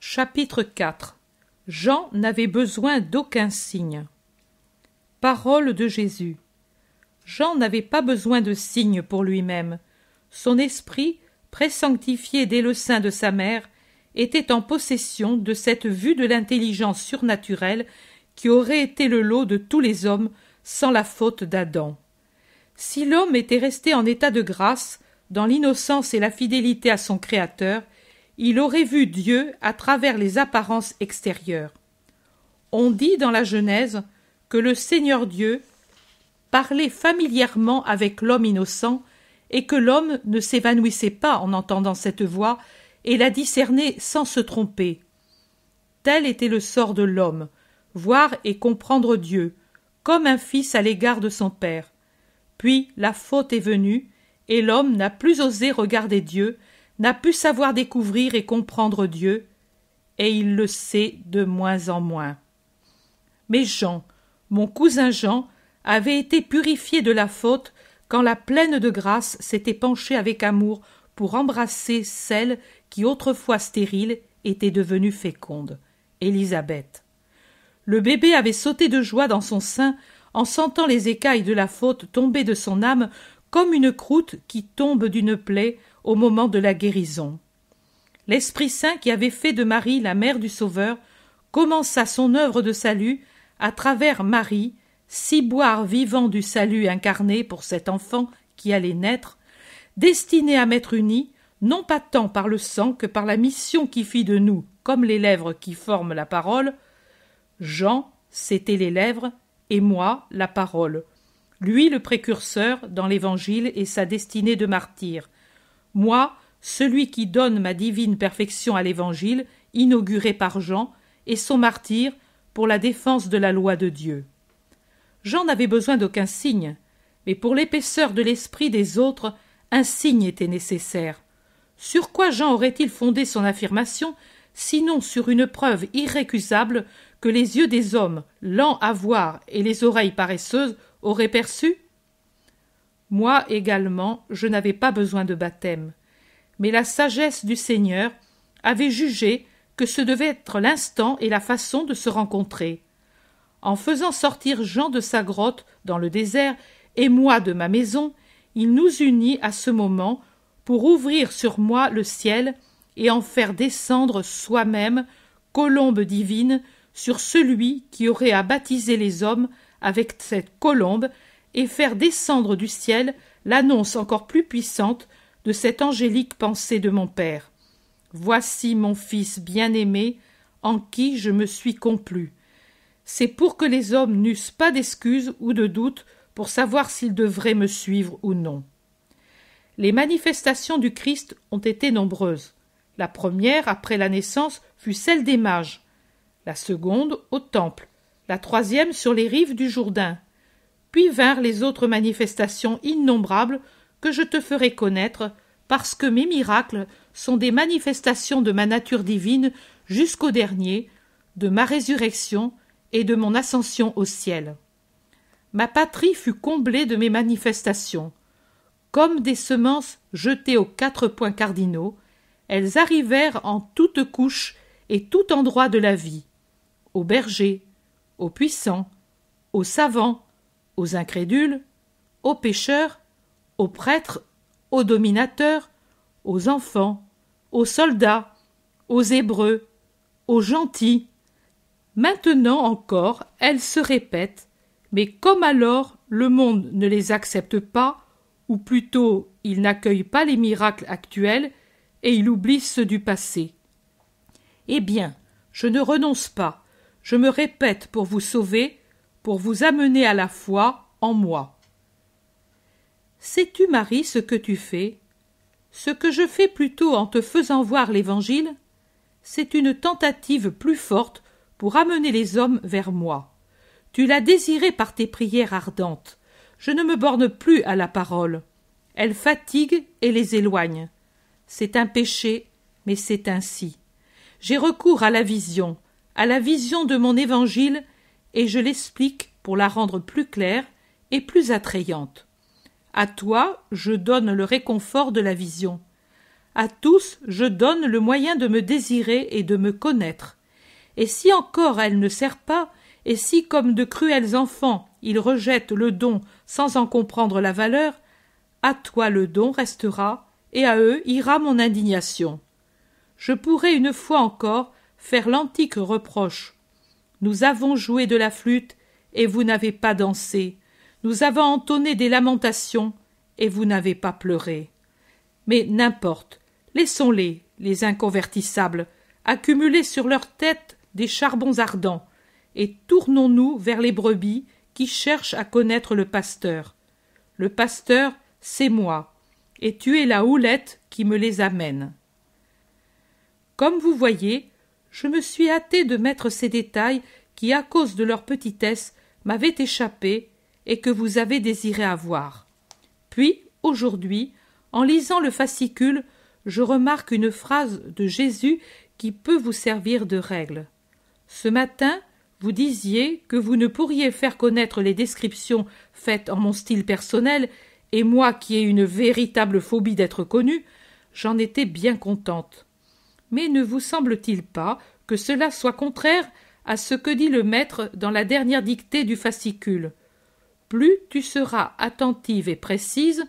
Chapitre 4. Jean n'avait besoin d'aucun signe. Parole de Jésus. Jean n'avait pas besoin de signe pour lui-même. Son esprit, présanctifié dès le sein de sa mère, était en possession de cette vue de l'intelligence surnaturelle qui aurait été le lot de tous les hommes sans la faute d'Adam. Si l'homme était resté en état de grâce, dans l'innocence et la fidélité à son Créateur, il aurait vu Dieu à travers les apparences extérieures. On dit dans la Genèse que le Seigneur Dieu parlait familièrement avec l'homme innocent et que l'homme ne s'évanouissait pas en entendant cette voix et la discernait sans se tromper. Tel était le sort de l'homme, voir et comprendre Dieu, comme un fils à l'égard de son père. Puis la faute est venue, et l'homme n'a plus osé regarder Dieu, n'a pu savoir découvrir et comprendre Dieu, et il le sait de moins en moins. Mais Jean, mon cousin Jean, avait été purifié de la faute quand la pleine de grâce s'était penchée avec amour pour embrasser celle qui autrefois stérile était devenue féconde, Élisabeth. Le bébé avait sauté de joie dans son sein en sentant les écailles de la faute tomber de son âme comme une croûte qui tombe d'une plaie au moment de la guérison. L'Esprit Saint qui avait fait de Marie la mère du Sauveur commença son œuvre de salut à travers Marie, ciboire vivant du salut incarné pour cet enfant qui allait naître, destiné à m'être uni, non pas tant par le sang que par la mission qui fit de nous, comme les lèvres qui forment la parole. Jean, c'était les lèvres, et moi, la parole. Lui, le précurseur dans l'Évangile et sa destinée de martyr. Moi, celui qui donne ma divine perfection à l'Évangile, inauguré par Jean, et son martyr pour la défense de la loi de Dieu. Jean n'avait besoin d'aucun signe, mais pour l'épaisseur de l'esprit des autres, un signe était nécessaire. Sur quoi Jean aurait-il fondé son affirmation, sinon sur une preuve irrécusable que les yeux des hommes, lents à voir et les oreilles paresseuses, auraient perçue? Moi également, je n'avais pas besoin de baptême, mais la sagesse du Seigneur avait jugé que ce devait être l'instant et la façon de se rencontrer. En faisant sortir Jean de sa grotte dans le désert et moi de ma maison, il nous unit à ce moment pour ouvrir sur moi le ciel et en faire descendre soi-même, colombe divine, sur celui qui aurait à baptiser les hommes avec cette colombe et faire descendre du ciel l'annonce encore plus puissante de cette angélique pensée de mon Père. Voici mon Fils bien-aimé, en qui je me suis complu. C'est pour que les hommes n'eussent pas d'excuses ou de doutes pour savoir s'ils devraient me suivre ou non. Les manifestations du Christ ont été nombreuses. La première, après la naissance, fut celle des mages. La seconde, au temple. La troisième, sur les rives du Jourdain. Puis vinrent les autres manifestations innombrables que je te ferai connaître, parce que mes miracles sont des manifestations de ma nature divine jusqu'au dernier, de ma résurrection et de mon ascension au ciel. Ma patrie fut comblée de mes manifestations. Comme des semences jetées aux 4 points cardinaux, elles arrivèrent en toutes couches et tout endroit de la vie, aux bergers, aux puissants, aux savants, aux incrédules, aux pécheurs, aux prêtres, aux dominateurs, aux enfants, aux soldats, aux Hébreux, aux gentils. Maintenant encore, elles se répètent, mais comme alors le monde ne les accepte pas, ou plutôt il n'accueille pas les miracles actuels, et il oublie ceux du passé. Eh bien, je ne renonce pas, je me répète pour vous sauver, pour vous amener à la foi en moi. Sais-tu, Marie, ce que tu fais? Ce que je fais plutôt en te faisant voir l'Évangile, c'est une tentative plus forte pour amener les hommes vers moi. Tu l'as désiré par tes prières ardentes. Je ne me borne plus à la parole. Elle fatigue et les éloigne. C'est un péché, mais c'est ainsi. J'ai recours à la vision de mon Évangile, et je l'explique pour la rendre plus claire et plus attrayante. À toi, je donne le réconfort de la vision. À tous, je donne le moyen de me désirer et de me connaître. Et si encore elle ne sert pas, et si, comme de cruels enfants, ils rejettent le don sans en comprendre la valeur, à toi le don restera, et à eux ira mon indignation. Je pourrais une fois encore faire l'antique reproche. Nous avons joué de la flûte, et vous n'avez pas dansé. Nous avons entonné des lamentations, et vous n'avez pas pleuré. Mais n'importe, laissons-les, les inconvertissables, accumuler sur leur tête des charbons ardents, et tournons-nous vers les brebis qui cherchent à connaître le pasteur. Le pasteur, c'est moi, et tu es la houlette qui me les amène. Comme vous voyez, je me suis hâté de mettre ces détails qui, à cause de leur petitesse, m'avaient échappé et que vous avez désiré avoir. Puis, aujourd'hui, en lisant le fascicule, je remarque une phrase de Jésus qui peut vous servir de règle. Ce matin, vous disiez que vous ne pourriez faire connaître les descriptions faites en mon style personnel, et moi qui ai une véritable phobie d'être connue, j'en étais bien contente. Mais ne vous semble-t-il pas que cela soit contraire à ce que dit le maître dans la dernière dictée du fascicule? Plus tu seras attentive et précise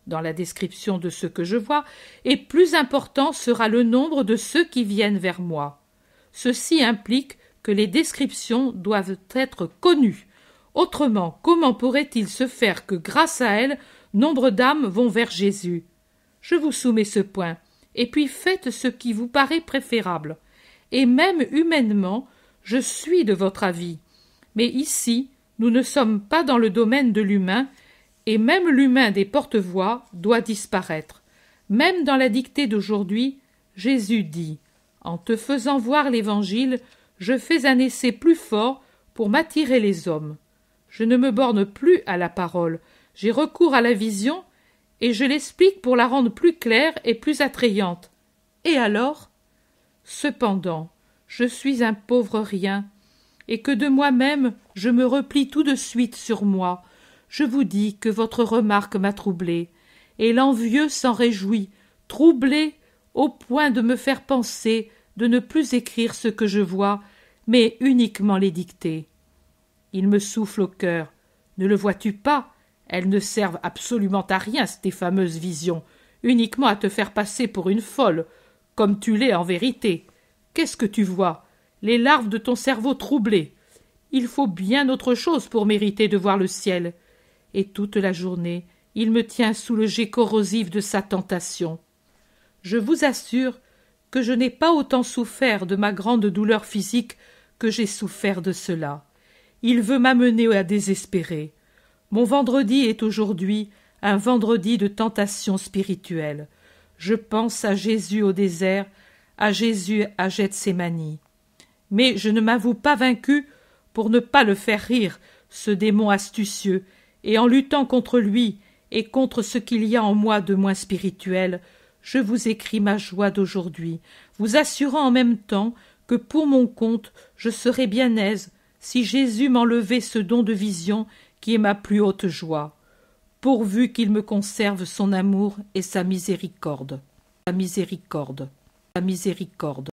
dans la description de ce que je vois, et plus important sera le nombre de ceux qui viennent vers moi. Ceci implique que les descriptions doivent être connues. Autrement, comment pourrait-il se faire que, grâce à elles, nombre d'âmes vont vers Jésus? Je vous soumets ce point, et puis faites ce qui vous paraît préférable. Et même humainement, je suis de votre avis. Mais ici, nous ne sommes pas dans le domaine de l'humain, et même l'humain des porte-voix doit disparaître. Même dans la dictée d'aujourd'hui, Jésus dit « En te faisant voir l'Évangile, je fais un essai plus fort pour m'attirer les hommes. Je ne me borne plus à la parole, j'ai recours à la vision, et je l'explique pour la rendre plus claire et plus attrayante. Et alors? Cependant, je suis un pauvre rien, et que de moi-même je me replie tout de suite sur moi. Je vous dis que votre remarque m'a troublé, et l'envieux s'en réjouit, troublé au point de me faire penser de ne plus écrire ce que je vois, mais uniquement les dicter. Il me souffle au cœur. Ne le vois-tu pas? Elles ne servent absolument à rien, tes fameuses visions, uniquement à te faire passer pour une folle, comme tu l'es en vérité. Qu'est-ce que tu vois? Les larves de ton cerveau troublé. Il faut bien autre chose pour mériter de voir le ciel. Et toute la journée, il me tient sous le jet corrosif de sa tentation. Je vous assure que je n'ai pas autant souffert de ma grande douleur physique que j'ai souffert de cela. Il veut m'amener à désespérer. Mon vendredi est aujourd'hui un vendredi de tentation spirituelle. Je pense à Jésus au désert, à Jésus à Gethsémani. Mais je ne m'avoue pas vaincu pour ne pas le faire rire, ce démon astucieux, et en luttant contre lui et contre ce qu'il y a en moi de moins spirituel, je vous écris ma joie d'aujourd'hui, vous assurant en même temps que pour mon compte je serais bien aise si Jésus m'enlevait ce don de vision qui est ma plus haute joie, pourvu qu'il me conserve son amour et sa miséricorde. Sa miséricorde. Sa miséricorde.